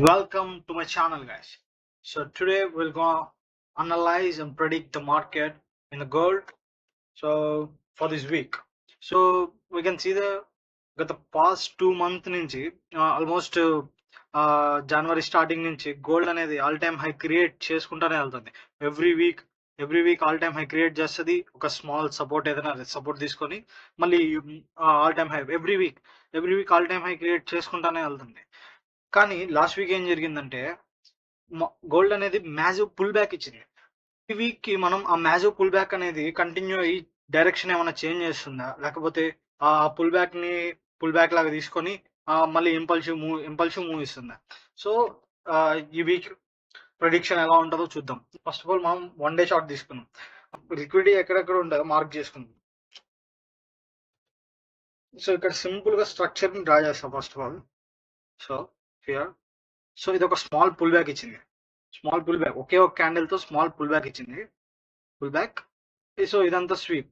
Welcome to my channel, guys. So today we're gonna analyze and predict the market in the gold. So for this week, so we can see the past 2 months నుంచి almost జనవరి starting నుంచి gold అనేది all time high create చేసుకుంటానే వెళ్తుంది. Every week all time high create చేస్తుంది. ఒక small support ఏదైనా support తీసుకొని మళ్ళీ all time high every week all time high create చేసుకుంటానే వెళ్తుంది. కానీ లాస్ట్ వీక్ ఏం జరిగిందంటే గోల్డ్ అనేది మ్యాసివ్ పుల్ బ్యాక్ ఇచ్చింది. ఈ వీక్ కి మనం ఆ మ్యాసివ్ పుల్ బ్యాక్ అనేది కంటిన్యూ అయ్యి డైరెక్షన్ ఏమైనా చేంజ్ చేస్తుందా, లేకపోతే ఆ పుల్ బ్యాక్ లాగా తీసుకొని మళ్ళీ ఇంపల్సివ్ మూవ్ ఇస్తుందా? సో ఈ వీక్ ప్రెడిక్షన్ ఎలా ఉంటుందో చూద్దాం. ఫస్ట్ ఆఫ్ ఆల్ మనం 1 డే షార్ట్ తీసుకున్నాం. లిక్విడిటీ ఎక్కడెక్కడ ఉంటుందో మార్క్ చేసుకుందాం. సో ఇక్కడ సింపుల్ గా స్ట్రక్చర్ ని డ్రా చేస్తాం first of all. So here ఇది ఒక స్మాల్ పుల్ బ్యాక్ ఇచ్చింది. ఒకే ఒక క్యాండిల్ తో స్మాల్ పుల్ బ్యాక్ ఇచ్చింది. సో ఇదంతా స్వీప్.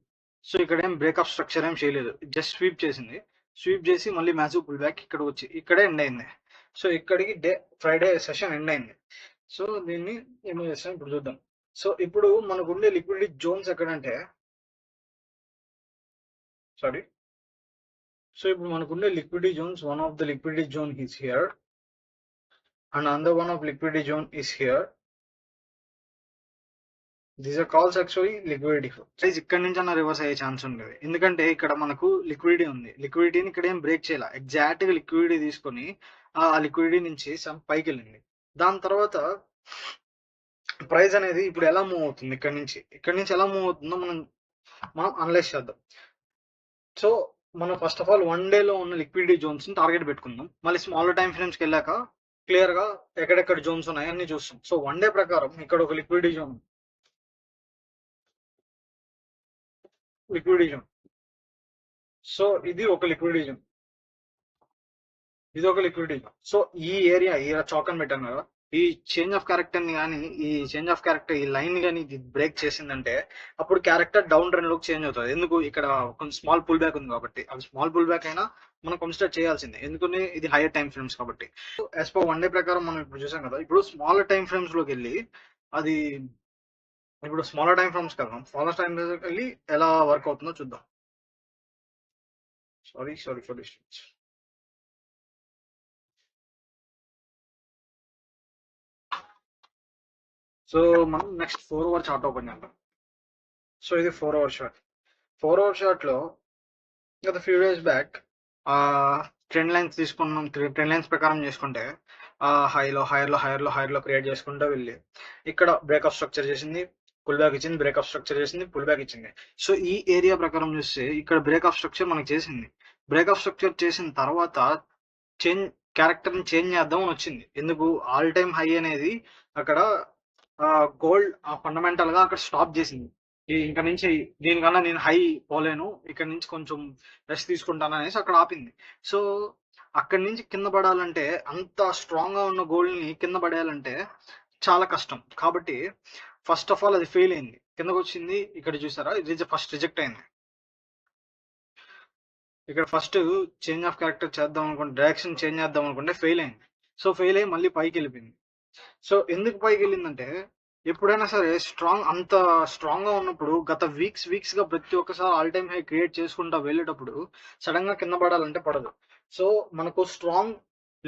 సో ఇక్కడ ఏం బ్రేకప్ స్ట్రక్చర్ ఏం చేయలేదు, జస్ట్ స్వీప్ చేసి మళ్ళీ మ్యాసివ్ పుల్ బ్యాక్ ఇక్కడ వచ్చి ఇక్కడే ఎండ్ అయింది. సో ఇక్కడికి ఫ్రైడే సెషన్ ఎండ్ అయింది. సో దీన్ని ఏమో చేస్తాం ఇప్పుడు చూద్దాం. సో ఇప్పుడు మనకు ఉండే లిక్విడిటీ జోన్స్ ఎక్కడంటే ఇప్పుడు మనకు ఉండే liquidity zones, one of the liquidity zone is here and another one of liquidity zone is here. These are calls actually liquidity. Price ఇక్కడ నుంచి అన్న రివర్స్ అయ్యే ఛాన్స్ ఉండేది, ఎందుకంటే ఇక్కడ మనకు లిక్విడిటీ ఉంది. లిక్విడిటీని ఇక్కడ ఏం బ్రేక్ చేయాల, ఎగ్జాక్ట్ గా లిక్విడిటీ తీసుకొని ఆ లిక్విడిటీ నుంచి పైకి వెళ్ళింది. దాని తర్వాత ప్రైస్ అనేది ఇప్పుడు ఎలా మూవ్ అవుతుంది, ఇక్కడ నుంచి ఎలా మూవ్ అవుతుందో మనం అనలైజ్ చేద్దాం. సో మనం ఫస్ట్ ఆఫ్ ఆల్ 1 డేలో ఉన్న లిక్విడిటీ జోన్స్ ని టార్గెట్ పెట్టుకుందాం. మళ్ళీ స్మాల్ టైం ఫ్రేమ్స్ కి వెళ్ళాక క్లియర్ గా ఎక్కడెక్కడ జోన్స్ ఉన్నాయి అన్ని చూస్తాం. సో 1 డే ప్రకారం ఇక్కడ ఒక లిక్విడిటీ జోన్, సో ఇది ఒక లిక్విడిటీ జోన్, సో ఈ ఏరియా చాక్ అని పెట్టాను కదా, ఈ చేంజ్ ఆఫ్ క్యారెక్టర్ ని కానీ ఈ లైన్ కానీ ఇది బ్రేక్ చేసిందంటే అప్పుడు క్యారెక్టర్ డౌన్ ట్రెండ్ లోకి చేంజ్ అవుతుంది. ఎందుకు, ఇక్కడ కొంచెం స్మాల్ పుల్ బ్యాక్ ఉంది కాబట్టి. అది స్మాల్ పుల్ బ్యాక్ అయినా మనం కన్సిడర్ చేయాల్సిందే, ఎందుకని ఇది హైయర్ టైం ఫ్రేమ్స్ కాబట్టి. యాజ్ పర్ 1 డే ప్రకారం మనం ఇప్పుడు చూసాం కదా. ఇప్పుడు స్మాల్ టైం ఫ్రేమ్స్ లోకి వెళ్ళి స్మాలర్ టైం ఫ్రేమ్స్ వెళ్ళి ఎలా వర్క్ అవుతుందో చూద్దాం. Sorry for disturbance. సో మనం నెక్స్ట్ 4 అవర్ చార్ట్ ఓపెన్ చేద్దాం. సో ఇది 4 అవర్ షార్ట్ లో గత few days back trend lines తీసుకున్నాం. ట్రెండ్ లైన్స్ ప్రకారం చేసుకుంటే హైలో క్రియేట్ చేసుకుంటూ వెళ్ళి ఇక్కడ బ్రేకప్ స్ట్రక్చర్ చేసింది, పుల్ బ్యాక్ ఇచ్చింది, బ్రేకప్ స్ట్రక్చర్ చేసింది, పుల్ బ్యాక్ ఇచ్చింది. సో ఈ ఏరియా ప్రకారం చూస్తే ఇక్కడ బ్రేకప్ స్ట్రక్చర్ మనకి చేసింది. బ్రేకప్ స్ట్రక్చర్ చేసిన తర్వాత క్యారెక్టర్ ని చేంజ్ చేద్దాం అని వచ్చింది. ఎందుకు, ఆల్ టైమ్ హై అనేది అక్కడ గోల్డ్ ఫండమెంటల్ గా అక్కడ స్టాప్ చేసింది. ఇంకా నుంచి దీనికన్నా నేను హై పోలేను, ఇక్కడ నుంచి కొంచెం రెస్ట్ తీసుకుంటాను అనేసి అక్కడ ఆపింది. సో అక్కడి నుంచి కింద పడాలంటే, అంత స్ట్రాంగ్ గా ఉన్న గోల్డ్ ని కింద పడేయాలంటే చాలా కష్టం. కాబట్టి ఫస్ట్ ఆఫ్ ఆల్ అది ఫెయిల్ అయింది, కిందకు వచ్చింది. ఇక్కడ చూసారా, ఇది ఫస్ట్ రిజెక్ట్ అయింది. ఇక్కడ ఫస్ట్ చేంజ్ ఆఫ్ క్యారెక్టర్ చేద్దాం అనుకుంటే, డైరెక్షన్ చేంజ్ చేద్దాం అనుకుంటే ఫెయిల్ అయింది. సో ఫెయిల్ అయ్యి మళ్ళీ పైకి వెళ్ళిపోయింది. సో ఎందుకు పైకి వెళ్ళిందంటే, ఎప్పుడైనా సరే అంత స్ట్రాంగ్ గా ఉన్నప్పుడు గత వీక్స్ గా ప్రతి ఒక్కసారి ఆల్ టైమ్ హై క్రియేట్ చేసుకుంటా వెళ్ళేటప్పుడు సడన్ గా కింద పడాలంటే పడదు. సో మనకు స్ట్రాంగ్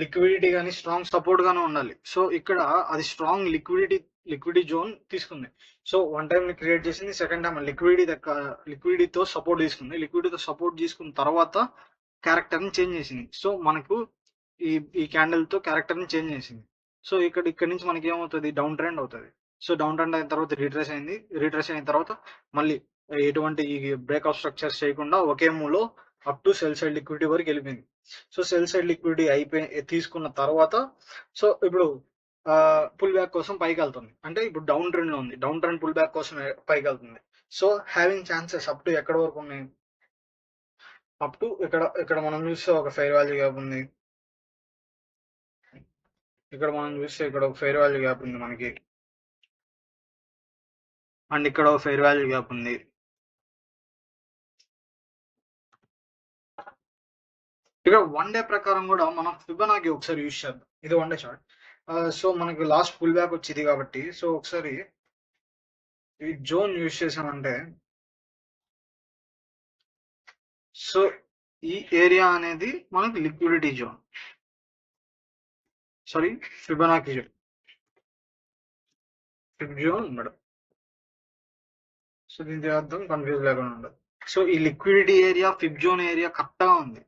లిక్విడిటీ కానీ స్ట్రాంగ్ సపోర్ట్ గానే ఉండాలి. సో ఇక్కడ అది స్ట్రాంగ్ లిక్విడిటీ జోన్ తీసుకుంది. సో 1 టైం ని క్రియేట్ చేసింది, సెకండ్ టైం లిక్విడిటీతో సపోర్ట్ తీసుకుంది. లిక్విడిటీతో సపోర్ట్ తీసుకున్న తర్వాత క్యారెక్టర్ ని చేంజ్ చేసింది. సో మనకు ఈ క్యాండిల్ తో క్యారెక్టర్ ని చేంజ్ చేసింది. సో ఇక్కడ నుంచి మనకి ఏమవుతుంది, డౌన్ ట్రెండ్ అవుతుంది. సో డౌన్ ట్రెండ్ అయిన తర్వాత రీట్రేస్ అయిన తర్వాత మళ్ళీ ఎటువంటి బ్రేక్అవుట్ స్ట్రక్చర్స్ చేయకుండా ఒకే మూవ్ లో up to cell side liquidity వరకు వెళ్ళిపోయింది. సో సెల్ సైడ్ లిక్విడిటీ తీసుకున్న తర్వాత సో ఇప్పుడు పుల్ బ్యాక్ కోసం పైకి వెళ్తుంది. అంటే ఇప్పుడు డౌన్ ట్రెండ్ లో ఉంది, డౌన్ ట్రెండ్ పుల్ బ్యాక్ కోసం పైకి వెళ్తుంది. So having chances up to ఎక్కడ వరకు ఉన్నాయి, అప్ టు ఇక్కడ మనం చూస్తే ఒక ఫెయిర్ వాల్యూ గ్యాప్ ఉంది. ఇక్కడ మనం చూస్తే ఇక్కడ ఒక ఫెయిర్ వాల్యూ గ్యాప్ ఉంది మనకి, అండ్ ఇక్కడ ఒక ఫెయిర్ వాల్యూ గ్యాప్ ఉంది. ఇక్కడ 1 డే ప్రకారం కూడా మనం ఫిబొనాకీ ఒకసారి యూజ్ చేద్దాం. ఇది 1 డే చార్ట్. సో మనకి లాస్ట్ పుల్ బ్యాక్ వచ్చింది కాబట్టి సో ఒకసారి ఈ జోన్ యూజ్ చేసామంటే సో ఈ ఏరియా అనేది మనకి liquidity zone, sorry Fibonacci zone, Feb zone ఉండడం. సో దీని అర్థం కన్ఫ్యూజ్ లేకుండా ఉండదు. సో ఈ liquidity area Feb zone area కరెక్ట్గా ఉంది.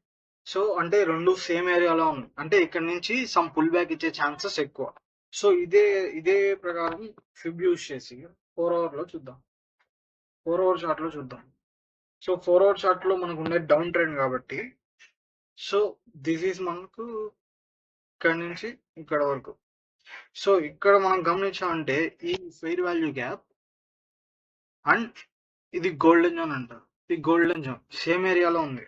సో అంటే రెండు సేమ్ ఏరియాలో ఉంది, అంటే ఇక్కడ నుంచి సమ్ పుల్ బ్యాక్ ఇచ్చే ఛాన్సెస్ ఎక్కువ. సో ఇదే ప్రకారం ఫిబ్ యూజ్ చేసి 4 అవర్ లో చూద్దాం, 4 అవర్ చార్ట్ లో చూద్దాం. సో 4 అవర్ చార్ట్ లో మనకు ఉండే డౌన్ ట్రెండ్ కాబట్టి సో దిస్ ఈజ్ మనకు ఇక్కడ నుంచి ఇక్కడ వరకు. సో ఇక్కడ మనం గమనించామంటే ఈ ఫెయిర్ వాల్యూ గ్యాప్ అండ్ ఇది గోల్డెన్ జోన్ అంటారు. ఈ గోల్డెన్ జోన్ సేమ్ ఏరియాలో ఉంది,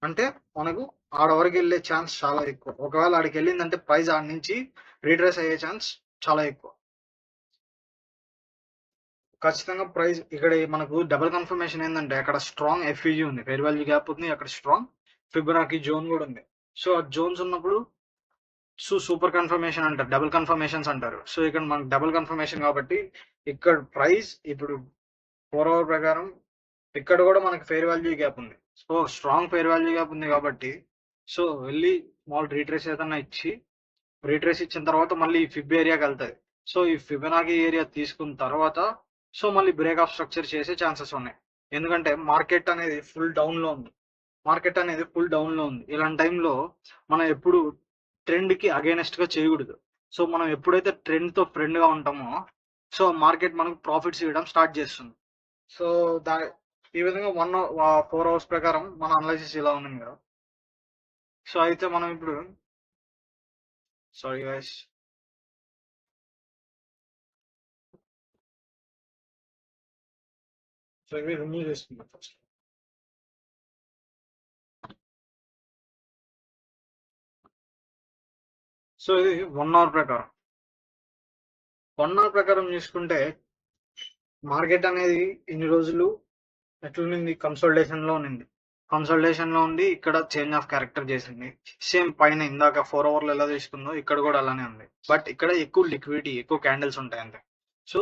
అంటే మనకు ఆడ వరకు వెళ్ళే ఛాన్స్ చాలా ఎక్కువ. ఒకవేళ ఆడికి వెళ్ళిందంటే ప్రైస్ ఆడ నుంచి రీట్రేస్ అయ్యే ఛాన్స్ చాలా ఎక్కువ. ఖచ్చితంగా ప్రైస్ ఇక్కడ మనకు డబుల్ కన్ఫర్మేషన్ ఏంటంటే అక్కడ స్ట్రాంగ్ ఎఫ్ఈజీ ఉంది, ఫెయిర్ వాల్యూ గ్యాప్ ఉంది, అక్కడ స్ట్రాంగ్ ఫిబొనాకీ జోన్ కూడా ఉంది. సో ఆ జోన్స్ ఉన్నప్పుడు సూపర్ కన్ఫర్మేషన్ అంటారు, డబుల్ కన్ఫర్మేషన్స్ అంటారు. సో ఇక్కడ మనకు డబుల్ కన్ఫర్మేషన్ కాబట్టి ఇక్కడ ప్రైస్ ఇప్పుడు 4 అవర్ ప్రకారం ఇక్కడ కూడా మనకి ఫెయిర్ వాల్యూ గ్యాప్ ఉంది. So strong fair value gap ఉంది కాబట్టి సో వెళ్ళి స్మాల్ రీట్రేస్ ఏదన్నా ఇచ్చి రీట్రేస్ ఇచ్చిన తర్వాత మళ్ళీ ఈ ఫిబ్ ఏరియాకి వెళ్తుంది. సో ఈ ఫిబొనాకీ ఏరియా తీసుకున్న తర్వాత సో మళ్ళీ బ్రేక్ ఆఫ్ స్ట్రక్చర్ చేసే ఛాన్సెస్ ఉన్నాయి. ఎందుకంటే మార్కెట్ అనేది ఫుల్ డౌన్ లో ఉంది, ఇలాంటి టైంలో మనం ఎప్పుడు ట్రెండ్ కి అగైనెస్ట్ గా చేయకూడదు. సో మనం ఎప్పుడైతే ట్రెండ్ తో ఫ్రెండ్ గా ఉంటామో సో మార్కెట్ మనకు ప్రాఫిట్స్ ఇవ్వడం స్టార్ట్ చేస్తుంది. సో ఈ విధంగా 4 అవర్స్ ప్రకారం మన అనాలిసిస్ ఇలా ఉంది కదా. సో అయితే మనం ఇప్పుడు సారీ గైస్, సో ఇవి రిమూవ్ చేసుకుందాం ఫస్ట్. సో ఇది 1 అవర్ ప్రకారం, 1 అవర్ ప్రకారం చూసుకుంటే మార్కెట్ అనేది ఇన్ని రోజులు ఎట్లుంది, కన్సల్టేషన్ లో ఉండి ఇక్కడ చేంజ్ ఆఫ్ క్యారెక్టర్ చేసింది. సేమ్ పైన ఇందాక 4 అవర్లో ఎలా తీసుకుందో ఇక్కడ కూడా అలానే ఉంది, బట్ ఇక్కడ ఎక్కువ లిక్విడిటీ, ఎక్కువ క్యాండిల్స్ ఉంటాయి అంతే. సో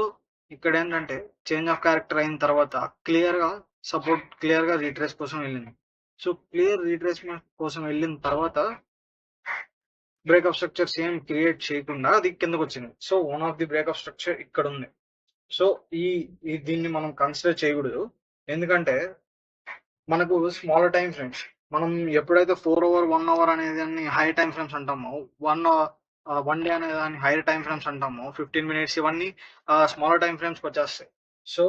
ఇక్కడ ఏంటంటే చేంజ్ ఆఫ్ క్యారెక్టర్ అయిన తర్వాత క్లియర్ గా రీట్రేస్ కోసం వెళ్ళింది. సో క్లియర్ రీట్రేస్మెంట్ కోసం వెళ్ళిన తర్వాత బ్రేక్అప్ స్ట్రక్చర్ సేమ్ క్రియేట్ చేయకుండా అది కిందకు వచ్చింది. So one of the breakup structure ఇక్కడ ఉంది. సో దీన్ని మనం కన్సిడర్ చేయకూడదు, ఎందుకంటే మనకు స్మాల్ టైం ఫ్రేమ్స్, మనం ఎప్పుడైతే 4 అవర్ 1 అవర్ అనేది హై టైం ఫ్రేమ్స్ అంటామో, 1 డే అనే దాన్ని హైయర్ టైం ఫ్రేమ్స్ అంటామో, 15 మినిట్స్ ఇవన్నీ స్మాల్ టైం ఫ్రేమ్స్ వచ్చేస్తాయి. సో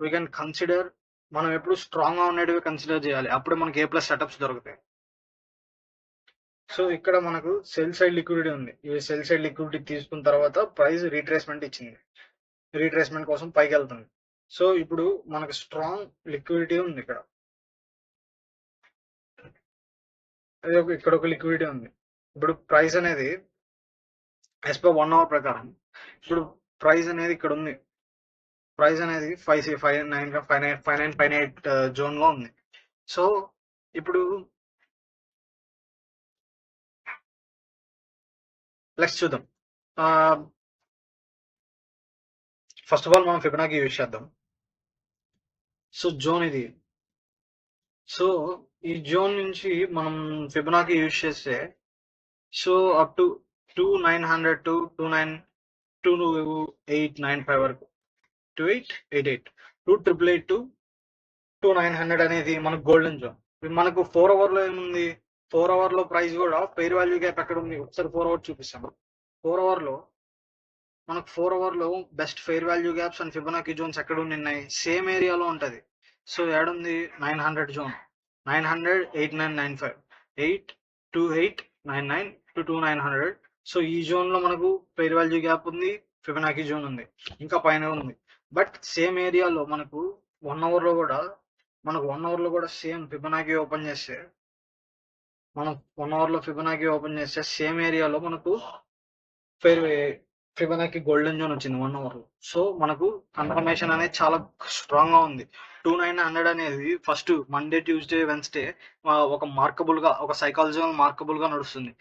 వీ కెన్ కన్సిడర్, మనం ఎప్పుడు స్ట్రాంగ్ గా ఉండేటివి కన్సిడర్ చేయాలి, అప్పుడు మనకి A+ సెటప్స్ దొరుకుతాయి. సో ఇక్కడ మనకు సెల్ సైడ్ లిక్విడిటీ ఉంది, ఈ సెల్ సైడ్ లిక్విడిటీ తీసుకున్న తర్వాత ప్రైస్ రీట్రేస్మెంట్ ఇచ్చింది, రీట్రేస్మెంట్ కోసం పైకి వెళ్తుంది. సో ఇప్పుడు మనకు స్ట్రాంగ్ లిక్విడిటీ ఉంది ఇక్కడ, ఇక్కడ ఒక లిక్విడిటీ ఉంది. ఇప్పుడు ప్రైస్ అనేది యాజ్ పర్ 1 అవర్ ప్రకారం ఇప్పుడు ప్రైస్ అనేది ఇక్కడ ఉంది, ప్రైస్ అనేది 5958 జోన్ లో ఉంది. సో ఇప్పుడు లెట్స్ చూద్దాం. ఫస్ట్ ఆఫ్ ఆల్ మనం ఫిబొనాకీ యూజ్ చేద్దాం. సో జోన్ ఇది, సో ఈ జోన్ నుంచి మనం ఫిబొనాకీ యూజ్ చేస్తే సో అప్ టు 2900 టు 2895 వరకు, 2888 2888 టు 2900 అనేది మనకు గోల్డెన్ జోన్. మనకు 4 అవర్ లో ఏముంది, 4 అవర్ లో ప్రైస్ కూడా ఫెయిర్ వాల్యూ గ్యాప్ ఎక్కడ ఉంది, ఒకసారి 4 అవర్ చూపిస్తాను. 4 అవర్ లో మనకు 4 అవర్ లో best fair value gaps and Fibonacci zones ఎక్కడ ఉన్నాయి, సేమ్ ఏరియాలో ఉంటది. సో ఏడుంది 900 జోన్, 900 8995 82899 టు 2900. సో ఈ జోన్ లో మనకు ఫెయిర్ వాల్యూ గ్యాప్ ఉంది, ఫిబొనాకీ జోన్ ఉంది, ఇంకా పైన ఉంది. బట్ సేమ్ ఏరియాలో మనకు 1 అవర్ లో కూడా సేమ్ ఫిబొనాకీ ఓపెన్ చేస్తే, మనం 1 అవర్ లో ఫిబొనాకీ ఓపెన్ చేస్తే సేమ్ ఏరియాలో మనకు ఫిబొనాకీ గోల్డెన్ జోన్ వచ్చింది 1 అవర్ లో. సో మనకు కన్ఫర్మేషన్ అనేది చాలా స్ట్రాంగ్ గా ఉంది. 2900 అనేది ఫస్ట్ మండే ట్యూస్డే వెన్స్డే ఒక మార్కబుల్ గా, ఒక సైకాలజికల్ మార్కబుల్ గా నడుస్తుంది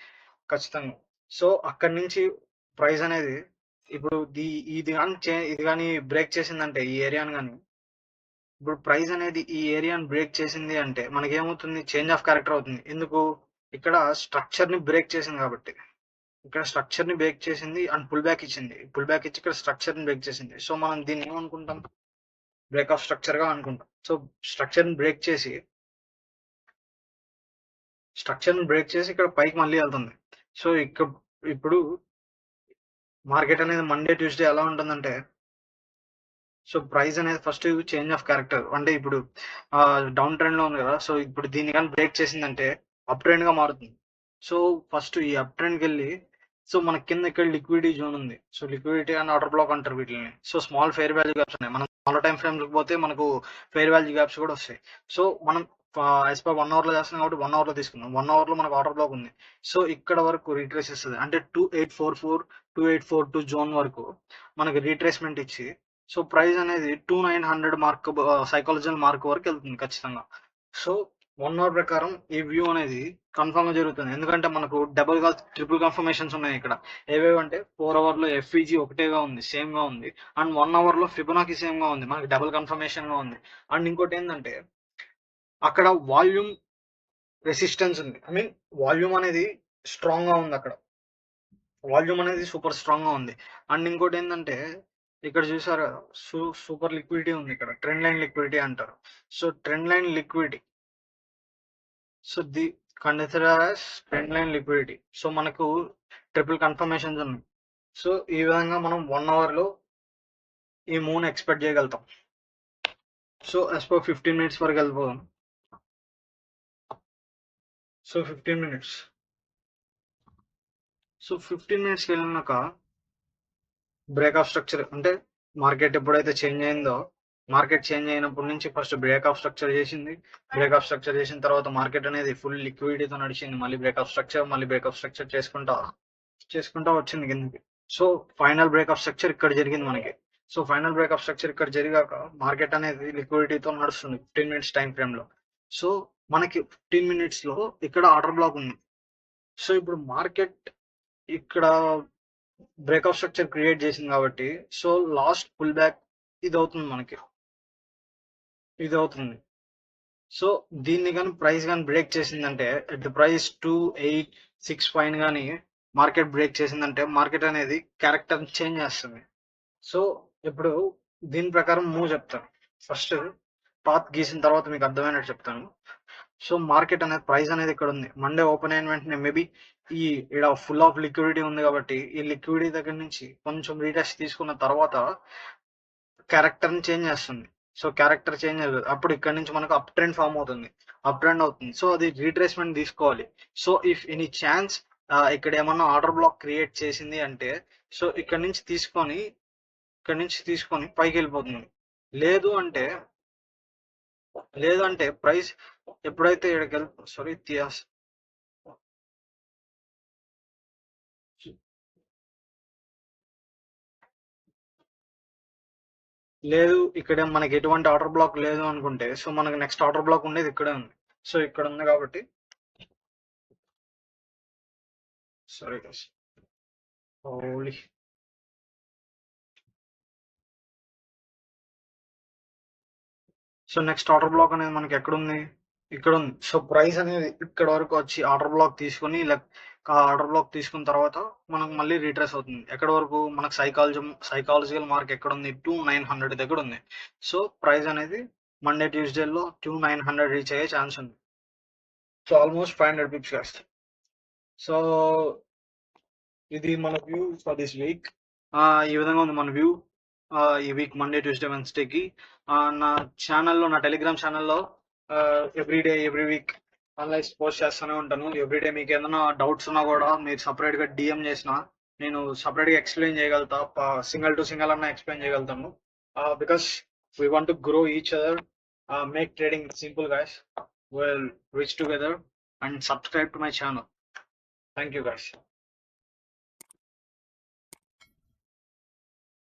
ఖచ్చితంగా. సో అక్కడి నుంచి ప్రైస్ అనేది ఇప్పుడు ఇది కానీ బ్రేక్ చేసిందంటే ఈ ఏరియాని కానీ, ఇప్పుడు ప్రైస్ అనేది ఈ ఏరియాని బ్రేక్ చేసింది అంటే మనకేమవుతుంది, చేంజ్ ఆఫ్ క్యారెక్టర్ అవుతుంది. ఎందుకు? ఇక్కడ స్ట్రక్చర్ ని బ్రేక్ చేసింది కాబట్టి. ఇక్కడ స్ట్రక్చర్ ని బ్రేక్ చేసింది అండ్ పుల్ బ్యాక్ ఇచ్చింది. పుల్ బ్యాక్ ఇచ్చి ఇక్కడ స్ట్రక్చర్ ని బ్రేక్ చేసింది. సో మనం దీన్ని ఏమనుకుంటాం, బ్రేక్ ఆఫ్ స్ట్రక్చర్ గా అనుకుంటాం. సో స్ట్రక్చర్ ని బ్రేక్ చేసి ఇక్కడ పైకి మళ్ళీ వెళ్తుంది. సో ఇప్పుడు మార్కెట్ అనేది మండే ట్యూస్డే ఎలా ఉంటుందంటే, సో ప్రైస్ అనేది ఫస్ట్ చేంజ్ ఆఫ్ క్యారెక్టర్ అంటే ఇప్పుడు డౌన్ ట్రెండ్ లో ఉంది కదా, సో ఇప్పుడు దీన్ని కానీ బ్రేక్ చేసిందంటే అప్ ట్రెండ్ గా మారుతుంది. సో ఫస్ట్ ఈ అప్ ట్రెండ్కి వెళ్ళి, సో మన కింద ఇక్కడ లిక్విడిటీ జోన్ ఉంది. So liquidity and order black అంటారు వీటిని. So small fair value gaps ఉన్నాయి. మనం స్మాల్ టైం ఫ్రేమ్స్ పోతే మనకు ఫెయిర్ వాల్యూ గ్యాప్స్ కూడా వస్తాయి. సో మనం యాజ్ పర్ 1 అవర్ లో చేస్తున్నాం కాబట్టి 1 అవర్ లో తీసుకుందాం. 1 అవర్ లో మనకు ఆర్డర్ బ్లాక్ ఉంది. సో ఇక్కడ వరకు రీట్రేస్ ఇస్తుంది అంటే 2844 జోన్ వరకు మనకి రీట్రేస్మెంట్ ఇచ్చి, సో ప్రైస్ అనేది 2900 మార్క్ సైకాలజికల్ మార్క్ వరకు వెళ్తుంది ఖచ్చితంగా. సో 1 అవర్ ప్రకారం ఈ వ్యూ అనేది కన్ఫర్మ్ గా జరుగుతుంది. ఎందుకంటే మనకు డబుల్ గా ట్రిపుల్ కన్ఫర్మేషన్స్ ఉన్నాయి ఇక్కడ. ఏవేవంటే 4 అవర్ లో ఎఫ్ఈజీ ఒకటేగా ఉంది, సేమ్ గా ఉంది. అండ్ 1 అవర్ లో ఫిబొనాకి సేమ్ గా ఉంది, మనకి డబుల్ కన్ఫర్మేషన్ గా ఉంది. అండ్ ఇంకోటి ఏంటంటే అక్కడ వాల్యూమ్ రెసిస్టెన్స్ ఉంది. ఐ మీన్ వాల్యూమ్ అనేది స్ట్రాంగ్ గా ఉంది. అక్కడ వాల్యూమ్ అనేది సూపర్ స్ట్రాంగ్ గా ఉంది. అండ్ ఇంకోటి ఏంటంటే ఇక్కడ చూసారు సూపర్ లిక్విడిటీ ఉంది. ఇక్కడ ట్రెండ్ లైన్ లిక్విడిటీ అంటారు. So trend line liquidity, so the consider as trend line liquidity. So మనకు ట్రిపుల్ కన్ఫర్మేషన్స్ ఉన్నాయి. సో ఈ విధంగా మనం 1 అవర్ లో ఈ మూన్ ఎక్స్పెక్ట్ చేయగలుగుతాం. సో యాజ్ పర్ 15 మినిట్స్ వరకు వెళ్ళిపోదాం. సో 15 మినిట్స్, సో 15 మినిట్స్కి వెళ్ళినాక బ్రేక్ ఆఫ్ స్ట్రక్చర్ అంటే మార్కెట్ ఎప్పుడైతే చేంజ్ అయిందో, మార్కెట్ చేంజ్ అయినప్పటి నుంచి ఫస్ట్ బ్రేక్ ఆఫ్ స్ట్రక్చర్ చేసింది. బ్రేక్ ఆఫ్ స్ట్రక్చర్ చేసిన తర్వాత మార్కెట్ అనేది ఫుల్ లిక్విడిటీతో నడిచింది. మళ్ళీ బ్రేక్ ఆఫ్ స్ట్రక్చర్ చేసుకుంటా వచ్చింది కిందకి. So final break of structure ఇక్కడ జరిగింది మనకి. So final break of structure ఇక్కడ జరిగాక మార్కెట్ అనేది లిక్విడిటీతో నడుస్తుంది 15 మినిట్స్ టైం ఫ్రేమ్ లో. సో మనకి 15 మినిట్స్ లో ఇక్కడ ఆర్డర్ బ్లాక్ ఉంది. సో ఇప్పుడు మార్కెట్ ఇక్కడ బ్రేక్ ఆఫ్ స్ట్రక్చర్ క్రియేట్ చేసింది కాబట్టి, సో లాస్ట్ పుల్ బ్యాక్ ఇది అవుతుంది. సో దీన్ని కానీ ప్రైస్ కానీ బ్రేక్ చేసిందంటే, ఎట్ ద ప్రైస్ 2865 కానీ మార్కెట్ బ్రేక్ చేసిందంటే మార్కెట్ అనేది క్యారెక్టర్ చేంజ్ చేస్తుంది. సో ఇప్పుడు దీని ప్రకారం మూవ్ చెప్తాను. ఫస్ట్ పాత్ గీసిన తర్వాత మీకు అర్థమైనట్టు చెప్తాను. సో మార్కెట్ అనేది ప్రైస్ అనేది ఇక్కడ ఉంది. మండే ఓపెన్ అయిన వెంటనే మేబీ ఇక్కడ ఫుల్ ఆఫ్ లిక్విడిటీ ఉంది కాబట్టి ఈ లిక్విడిటీ దగ్గర నుంచి కొంచెం రీటెస్ట్ తీసుకున్న తర్వాత క్యారెక్టర్ ని చేంజ్ చేస్తుంది. సో క్యారెక్టర్ చేంజ్ అవుతుంది. అప్పుడు ఇక్కడ నుంచి మనకు అప్ ట్రెండ్ ఫామ్ అవుతుంది, సో అది రీట్రేస్మెంట్ తీసుకోవాలి. సో ఇఫ్ ఎనీ ఛాన్స్ ఇక్కడ ఏమన్నా ఆర్డర్ బ్లాక్ క్రియేట్ చేసింది అంటే, సో ఇక్కడ నుంచి తీసుకొని పైకి వెళ్ళిపోతుంది. లేదు అంటే ప్రైస్ ఎప్పుడైతే లేదు ఇక్కడ మనకి ఎటువంటి ఆర్డర్ బ్లాక్ లేదు అనుకుంటే, సో మనకి నెక్స్ట్ ఆర్డర్ బ్లాక్ ఉండేది ఇక్కడే ఉంది. సో ఇక్కడ ఉంది కాబట్టి సారీ గైస్, హోలీ. సో నెక్స్ట్ ఆర్డర్ బ్లాక్ అనేది మనకి ఎక్కడ ఉంది, ఇక్కడ ఉంది. సో ప్రైస్ అనేది ఇక్కడ వరకు వచ్చి ఆర్డర్ బ్లాక్ తీసుకుని ఆర్డర్ బ్లాక్ తీసుకున్న తర్వాత మనకు మళ్ళీ రీట్రేస్ అవుతుంది. ఎక్కడ వరకు మనకు సైకాలజికల్ మార్క్ ఎక్కడ ఉంది, 2900 దగ్గర ఉంది. సో ప్రైస్ అనేది మండే ట్యూస్డేలో 2900 రీచ్ అయ్యే ఛాన్స్ ఉంది. సో ఆల్మోస్ట్ 500 పిప్స్ కాస్త. సో ఇది మన వ్యూ ఫర్ దిస్ వీక్. ఈ విధంగా ఉంది మన వ్యూ ఈ వీక్ మండే ట్యూస్డే వెన్స్డేకి. నా ఛానల్లో, నా టెలిగ్రామ్ ఛానల్లో everyday every week online post చేస్తూనే ఉంటాను. ఎవ్రీడే మీకు ఏదైనా డౌట్స్ ఉన్నా కూడా మీరు సపరేట్గా డిఎం చేసినా నేను సపరేట్గా ఎక్స్ప్లెయిన్ చేయగలుగుతా. సింగిల్ టు సింగిల్ అన్న ఎక్స్ప్లెయిన్ చేయగలుగుతాను. Because we want to grow each other, make trading simple guys. We'll reach together and subscribe to my channel. Thank you guys.